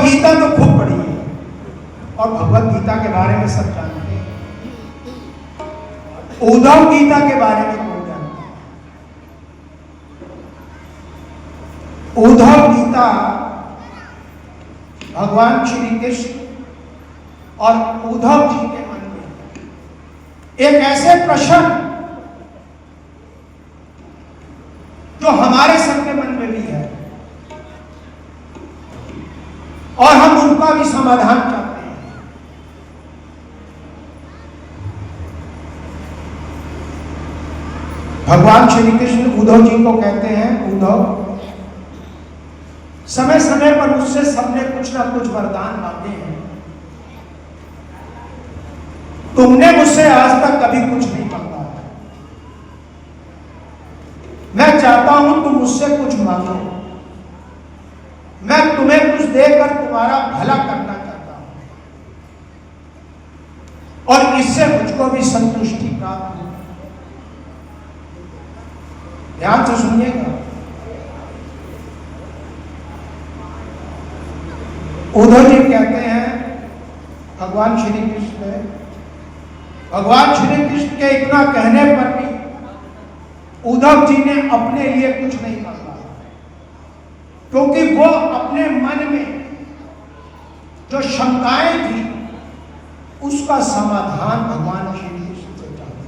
गीता तो खूब पढ़ी है और भगवत गीता के बारे में सब जानते हैं। उद्धव गीता के बारे में कौन जानता है? उद्धव गीता भगवान श्री कृष्ण और उद्धव जी के मन में एक ऐसे प्रश्न जो हमारे सबके मन में भी है और हम उनका भी समाधान चाहते हैं। भगवान श्री कृष्ण उद्धव जी को कहते हैं, उद्धव, समय समय पर मुझसे सबने कुछ ना कुछ वरदान मांगे हैं, तुमने मुझसे आज तक कभी कुछ नहीं मांगा। मैं चाहता हूं तुम मुझसे कुछ मांगो, मैं तुम्हें कुछ देकर तुम्हारा भला करना चाहता हूं और इससे मुझको भी संतुष्टि प्राप्त हो। ध्यान से सुनिएगा। उद्धव जी कहते हैं भगवान श्री कृष्ण, भगवान श्री कृष्ण के इतना कहने पर भी उद्धव जी ने अपने लिए कुछ नहीं मांगा, क्योंकि वो अपने मन में जो शंकाएं थी उसका समाधान भगवान श्री कृष्ण से चाहते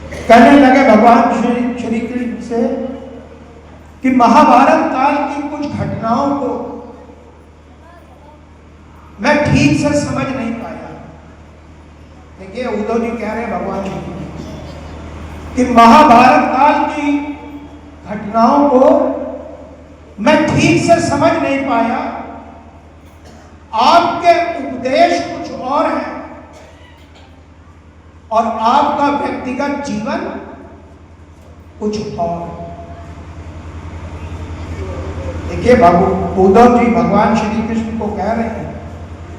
थे। कहने लगे भगवान श्री कृष्ण से कि महाभारत काल की कुछ घटनाओं को मैं ठीक से समझ नहीं पाया। देखिए उद्धव जी कह रहे हैं भगवान जी कि महाभारत काल की घटनाओं को मैं ठीक से समझ नहीं पाया, आपके उपदेश कुछ और हैं और आपका व्यक्तिगत जीवन कुछ और। देखिए उद्धव जी भगवान श्री कृष्ण को कह रहे हैं,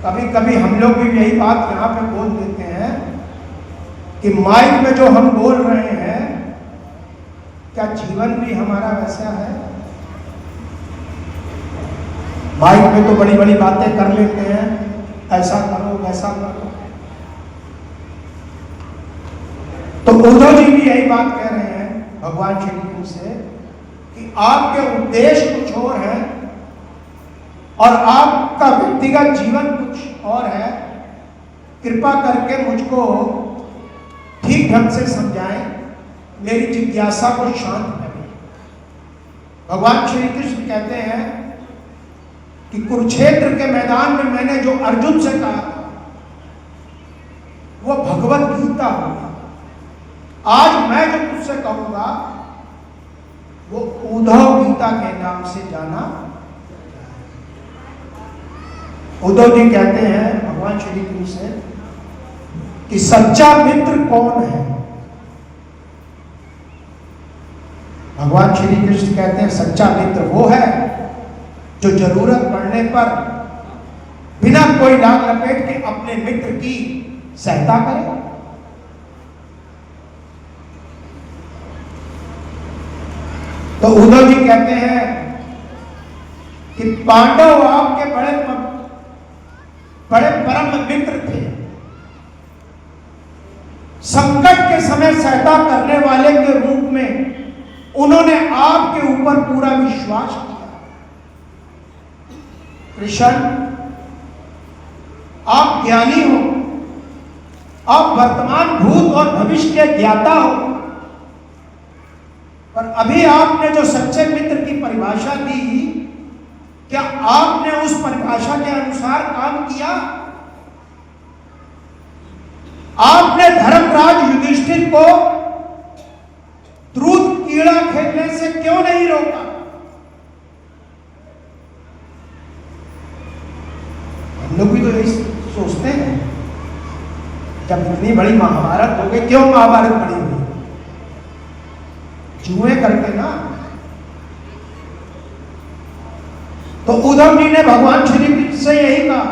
कभी कभी हम लोग भी यही बात यहां पे बोल देते हैं कि माइक में जो हम बोल रहे हैं क्या जीवन भी हमारा वैसा है? माइक में तो बड़ी बड़ी बातें कर लेते हैं, ऐसा करो वैसा करो। तो उद्धव जी भी यही बात कह रहे हैं भगवान श्री कृष्ण से कि आपके उद्देश्य कुछ और है और आपका व्यक्तिगत जीवन कुछ और है। कृपा करके मुझको ठीक ढंग से समझाएं, मेरी जिज्ञासा को शांत करें। भगवान श्री कृष्ण कहते हैं कि कुरुक्षेत्र के मैदान में मैंने जो अर्जुन से कहा था वो भगवत गीता होगी। आज मैं जो तुझसे कहूंगा वो उद्धव गीता के नाम से जाना। उद्धव जी कहते हैं भगवान श्री कृष्ण से कि सच्चा मित्र कौन है? भगवान श्री कृष्ण कहते हैं सच्चा मित्र वो है जो जरूरत पड़ने पर बिना कोई नाक लपेट के अपने मित्र की सहायता करे। तो उद्धव जी कहते हैं कि पांडव आपके बड़े परम मित्र थे, संकट के समय सहायता करने वाले के रूप में उन्होंने आपके ऊपर पूरा विश्वास किया। कृष्ण, आप ज्ञानी हो, आप वर्तमान भूत और भविष्य के ज्ञाता हो, पर अभी आपने जो सच्चे मित्र की परिभाषा दी, क्या आपने उस परिभाषा के अनुसार काम किया? आपने धर्मराज युधिष्ठिर को द्रुत कीड़ा खेलने से क्यों नहीं रोका? हम लोग भी तो यही सोचते हैं, जब इतनी बड़ी महाभारत हो गई, क्यों महाभारत बड़ी हुई? जुए करके ना। तो उद्धव जी ने भगवान श्री कृष्ण से यही कहा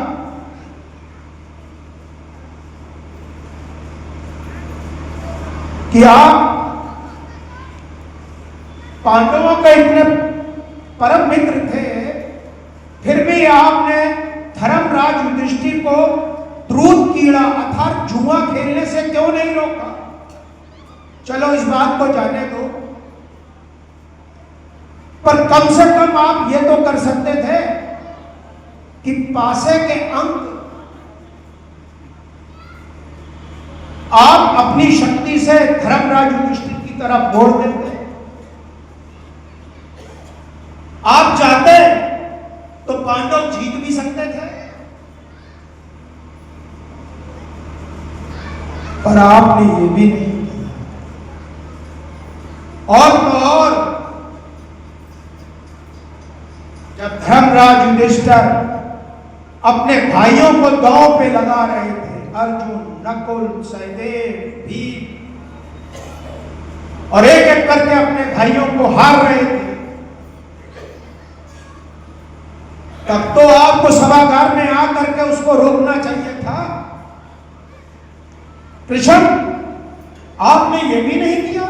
कि आप पांडवों के इतने परम मित्र थे, फिर भी आपने धर्मराज युधिष्ठिर को द्रूत कीड़ा अर्थात जुआ खेलने से क्यों नहीं रोका? चलो इस बात को जाने दो, पर कम से कम आप ये तो कर सकते थे कि पासे के अंक आप अपनी शक्ति से धर्मराज युधिष्ठिर की तरफ मोड़ देते। आप चाहते तो पांडव जीत भी सकते थे, पर आपने ये भी नहीं किया। और तो और जब धर्मराज युधिष्ठिर अपने भाइयों को दांव पे लगा रहे थे, अर्जुन, नकुल, सहदेव, भीम, और एक एक करके अपने भाइयों को हार रहे थे, तब तो आपको सभागार में आकर के उसको रोकना चाहिए था। कृष्ण, आपने ये भी नहीं किया।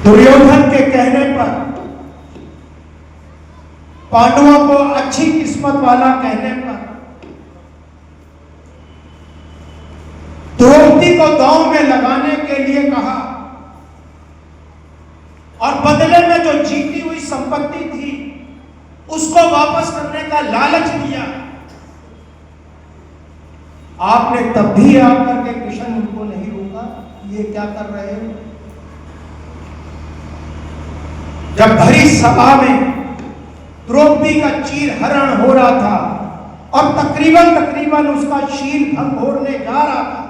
दुर्योधन के कहने पर, पांडवों को अच्छी किस्मत वाला कहने पर, द्रौपदी को दांव में लगाने के लिए कहा और बदले में जो जीती हुई संपत्ति थी उसको वापस करने का लालच दिया। आपने तब भी आकर के कृष्ण उनको नहीं रोका, ये क्या कर रहे हो? जब भरी सभा में द्रौपदी का चीर हरण हो रहा था और तकरीबन उसका शील भंग होने जा रहा था,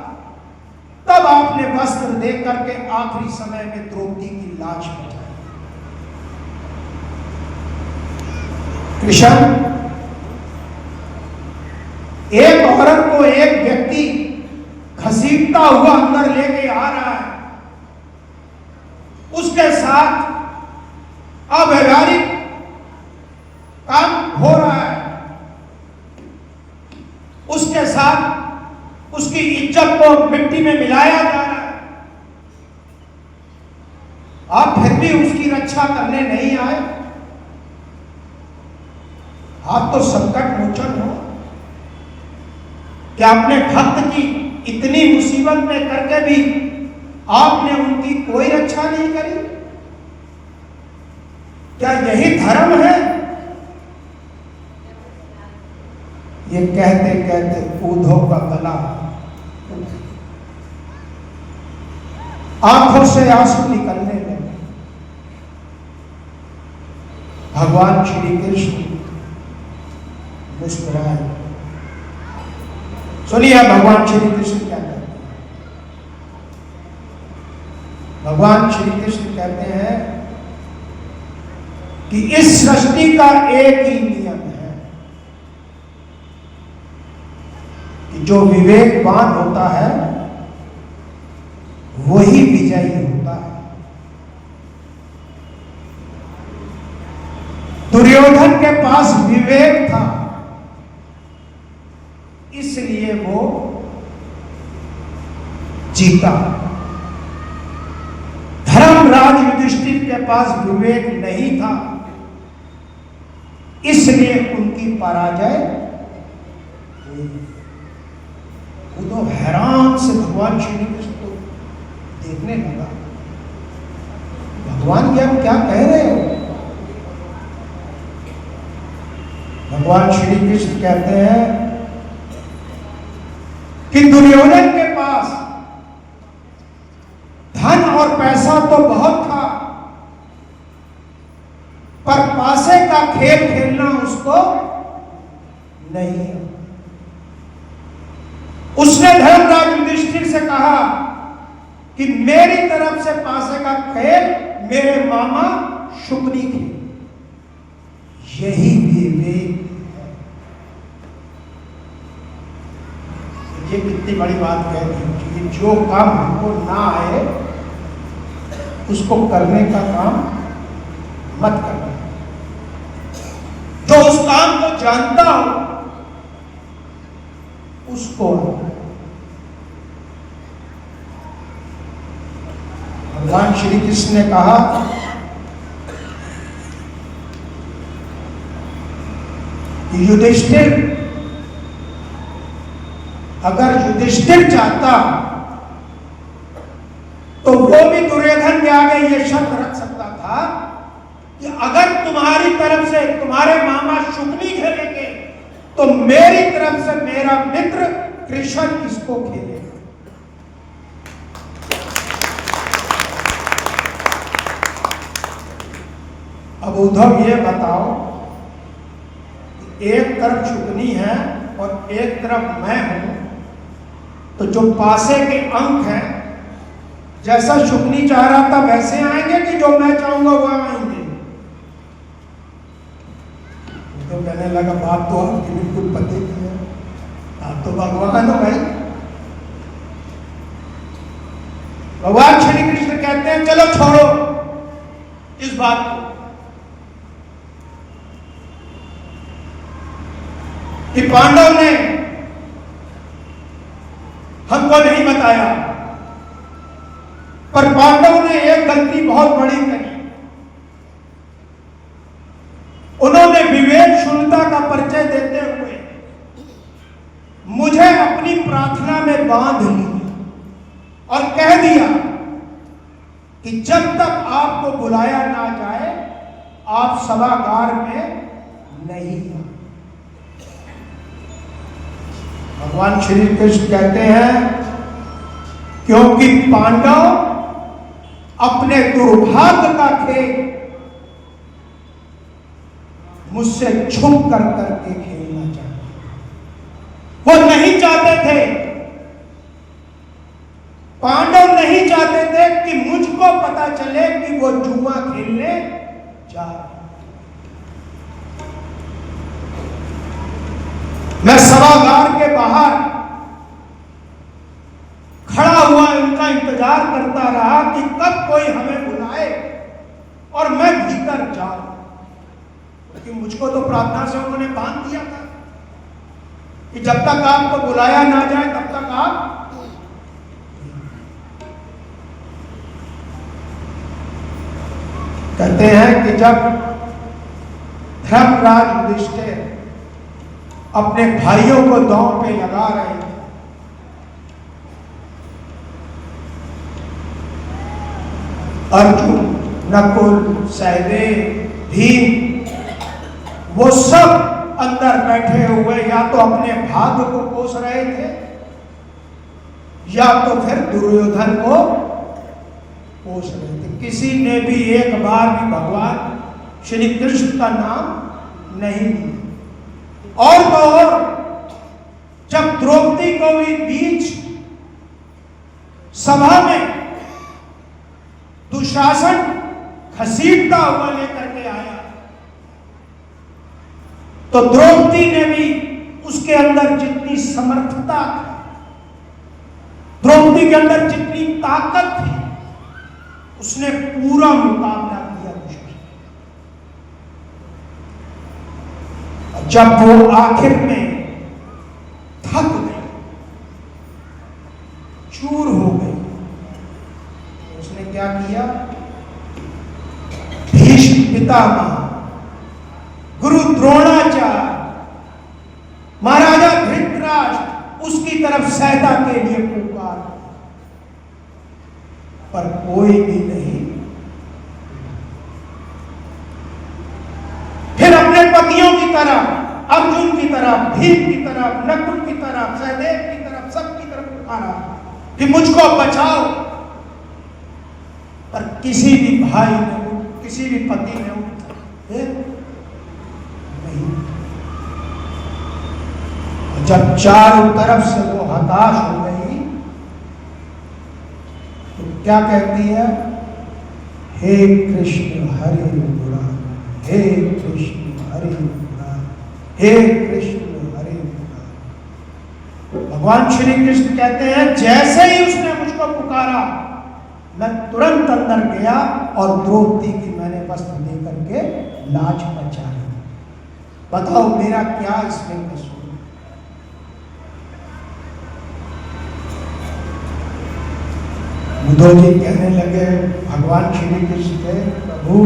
तब आपने वस्त्र दे करके आखिरी समय में द्रौपदी की लाश बचाई। कृष्ण, एक औरत को एक व्यक्ति घसीटता हुआ अंदर लेके आ रहा है, उसके साथ अव्यवहारिक काम हो रहा है, उसके साथ उसकी इज्जत को मिट्टी में मिलाया जा रहा है, आप फिर भी उसकी रक्षा करने नहीं आए। आप तो संकट मोचन हो कि अपने भक्त की इतनी मुसीबत में करके भी आपने उनकी कोई रक्षा नहीं करी। क्या यही धर्म है? ये कहते कहते उद्धव का गला, आंखों से आंसू निकलने लगे। भगवान श्री कृष्ण मुस्कुराए। सुनिए भगवान श्री कृष्ण क्या कहते हैं। भगवान श्री कृष्ण कहते हैं कि इस सृष्टि का एक ही नियम है कि जो विवेकवान होता है वही विजयी होता है। दुर्योधन के पास विवेक था, इसलिए वो जीता। धर्मराज युधिष्ठिर के पास विवेक नहीं था, इसलिए उनकी पराजय हुई। वो तो हैरान से भगवान श्री कृष्ण को देखने लगा। भगवान ये आप क्या कह रहे हो? भगवान श्री कृष्ण कहते हैं कि दुर्योधन के पास धन और पैसा तो बहुत था, पर पासे का खेल खेलना उसको नहीं। उसने धर्मराज युधिष्ठिर से कहा कि मेरी तरफ से पासे का खेल मेरे मामा शुक्री खेल। यही विवेक है। ये कितनी बड़ी बात कह दी कि जो काम हमको ना आए उसको करने का काम मत करना। जो उस काम को जानता हो उसको। भगवान श्री कृष्ण ने कहा कि युधिष्ठिर, अगर युधिष्ठिर चाहता तो वो भी दुर्योधन के आगे ये शर्त रख सकता था कि अगर तुम्हारी तरफ से तुम्हारे मामा शुक्नी खेलेंगे तो मेरी तरफ से मेरा मित्र कृष्ण इसको खेलेगा। अब उद्धव ये बताओ, एक तरफ शुक्नी है और एक तरफ मैं हूं, तो जो पासे के अंक हैं, जैसा शुक्नी चाह रहा था वैसे आएंगे कि जो मैं चाहूंगा वो आएंगे? तो कहने लगा बात तो आपकी बिल्कुल पते की है, आप तो भगवान हो भाई। भगवान श्री कृष्ण कहते हैं चलो छोड़ो इस बात को कि पांडव ने हमको नहीं बताया, पर पांडव ने एक गलती बहुत बड़ी करी। उन्होंने विवेक शून्यता का परिचय देते हुए मुझे अपनी प्रार्थना में बांध लिया और कह दिया कि जब तक आपको बुलाया ना जाए आप सभागार में नहीं आए। भगवान श्री कृष्ण कहते हैं क्योंकि पांडव अपने दुर्भाग्य का खेल मुझसे छुप कर करके खेलना चाहते, वो नहीं चाहते थे, पांडव नहीं चाहते थे कि मुझको पता चले कि वो जुआ खेलने जा रहे। मैं सभागार के बाहर खड़ा हुआ उनका इंतजार करता रहा कि कब कोई हमें बुलाए और मैं भीतर जाऊं, क्योंकि मुझको तो प्रार्थना से उन्होंने बांध दिया था कि जब तक आपको बुलाया ना जाए तब तक आप। कहते हैं कि जब धर्मराज युधिष्ठिर अपने भाइयों को दांव पे लगा रहे थे, अर्जुन, नकुल, सहदेव, भीम, वो सब अंदर बैठे हुए या तो अपने भाग्य को कोस रहे थे या तो फिर दुर्योधन को कोस रहे थे। किसी ने भी एक बार भी भगवान श्री कृष्ण का नाम नहीं लिया। और तो और जब द्रौपदी को भी बीच सभा में दुशासन घसीटता हुआ लेकर के आया तो द्रौपदी ने भी उसके अंदर जितनी समर्थता थी, द्रौपदी के अंदर जितनी ताकत थी, उसने पूरा मुकाबला किया। जब वो आखिर में थक गई, चूर हो गई, तो उसने क्या किया? भीष्म पितामह, गुरु द्रोणाचार्य, महाराजा धृतराष्ट्र उसकी तरफ सहायता के लिए पुकार, पर कोई भी नहीं। फिर अपने पतियों की तरफ, अर्जुन की तरफ, भीम की तरफ, नकुल की तरफ, सहदेव की तरफ, सबकी तरफ पुकारा कि मुझको बचाओ, पर किसी भी भाई ने, किसी भी पति ने नहीं। जब चारों तरफ से वो हताश हो गई तो क्या कहती है? हे कृष्ण हरे मुरारी, हे कृष्ण हरे मुरारी, हे कृष्ण हरे मुरारी। भगवान श्री कृष्ण कहते हैं जैसे ही उसने मुझको पुकारा मैं तुरंत अंदर गया और द्रौपदी की मैंने वस्त्र लेकर के लाज बचाई। बताओ मेरा क्या इसमें कसूर? उद्धव जी कहने लगे भगवान श्री कृष्ण के, प्रभु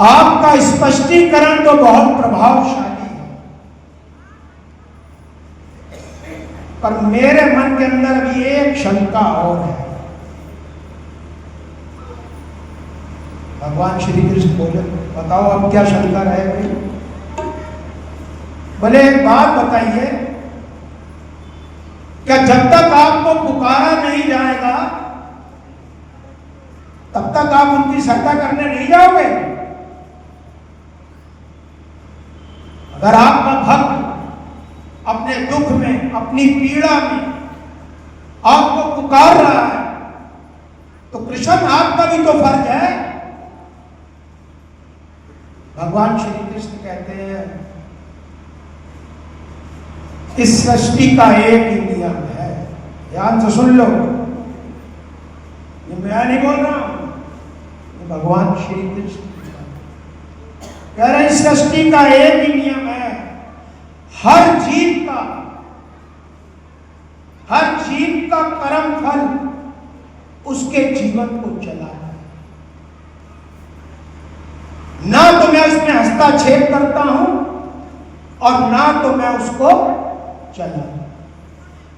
आपका स्पष्टीकरण तो बहुत प्रभावशाली है, पर मेरे मन के अंदर भी एक शंका और है। भगवान श्री कृष्ण बोले, बताओ अब क्या शंका रह गई? बोले एक बात बताइए, क्या जब तक आपको पुकारा नहीं जाएगा तब तक आप उनकी सहायता करने नहीं जाओगे? अगर आपका भक्त अपने दुख में, अपनी पीड़ा में आपको पुकार रहा है तो कृष्ण आपका भी तो फर्ज है। भगवान श्री कृष्ण कहते हैं इस सृष्टि का एक ही नियम है, ध्यान से सुन लो, ये मैं नहीं बोल रहा हूं, ये भगवान श्री कृष्ण कह रहे हैं इस सृष्टि का एक ही नियम है, हर जीव का कर्म फल उसके जीवन को चलाना है। ना तो मैं उसमें हस्तक्षेप करता हूं और ना तो मैं उसको चला,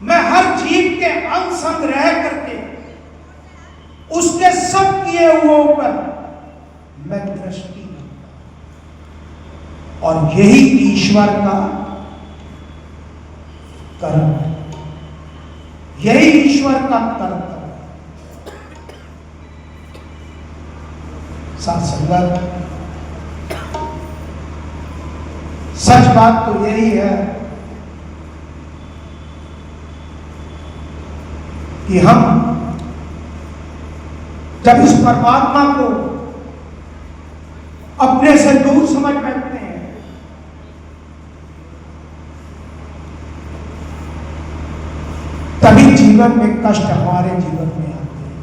मैं हर जीव के अंग संग रह करके उसके सब किए हुए पर मैं दृष्टि करता हूं, और यही ईश्वर का कर्म है, यही ईश्वर का कर्तव्य है। साथ संगत, सच बात तो यही है कि हम जब इस परमात्मा को अपने से दूर समझ बैठते हैं तभी जीवन में कष्ट हमारे जीवन में आते हैं।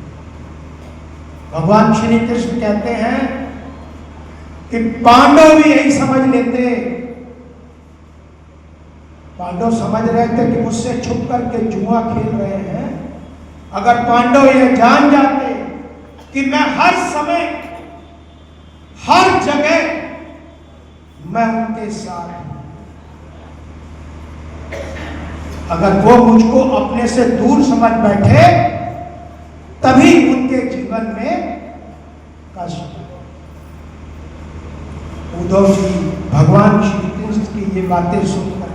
भगवान श्री कृष्ण कहते हैं कि पांडव भी यही समझ लेते, पांडव समझ रहे थे कि मुझसे छुप करके जुआ खेल रहे हैं। अगर पांडव ये जान जाते कि मैं हर समय हर जगह मैं उनके साथ हूं, अगर वो मुझको अपने से दूर समझ बैठे तभी उनके जीवन में कष्ट। उद्धव जी भगवान श्री कृष्ण की ये बातें सुनकर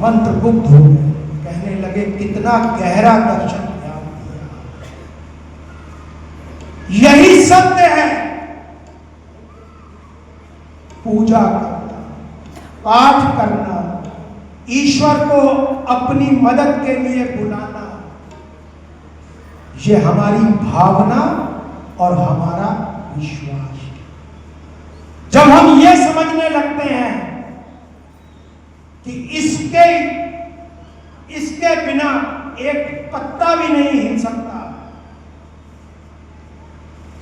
मंत्रमुग्ध हो गए, कहने लगे कितना गहरा दर्शन ध्यान दिया, यही सत्य है। पूजा करना, पाठ करना, ईश्वर को अपनी मदद के लिए बुलाना, ये हमारी भावना और हमारा विश्वास। जब हम ये समझने लगते हैं कि इसके बिना एक पत्ता भी नहीं हिल सकता,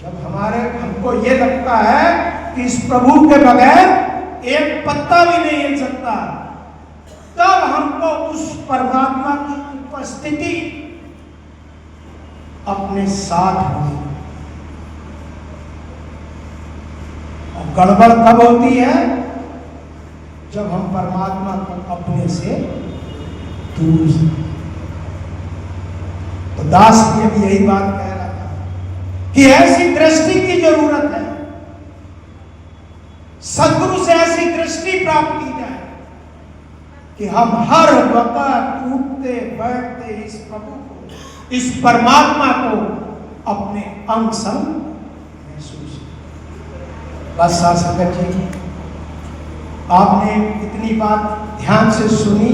जब हमको ये लगता है कि इस प्रभु के बगैर एक पत्ता भी नहीं हिल सकता, तब हमको उस परमात्मा की उपस्थिति अपने साथ होगी। और गड़बड़ कब होती है? जब हम परमात्मा को अपने से दूर से। तो दास ये भी यही बात कह रहा था कि ऐसी दृष्टि की जरूरत है, सद्गुरु से ऐसी दृष्टि प्राप्त की जाए कि हम हर वक्त उठते बैठते इस प्रभु को, इस परमात्मा को अपने अंग संग महसूस। बस संगत जी, आपने इतनी बात ध्यान से सुनी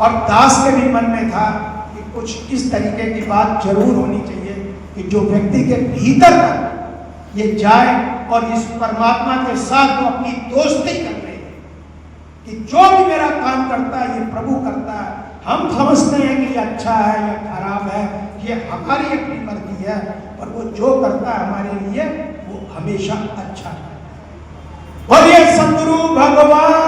और दास के भी मन में था कि कुछ इस तरीके की बात जरूर होनी चाहिए कि जो व्यक्ति के भीतर तक ये जाए और इस परमात्मा के साथ वो अपनी दोस्ती कर ले कि जो भी मेरा काम करता है ये प्रभु करता है। हम समझते हैं कि ये अच्छा है या खराब है, ये हमारी अपनी मर्जी है, पर वो जो करता है हमारे लिए वो हमेशा अच्छा है। बोलिए सद्गुरु भगवान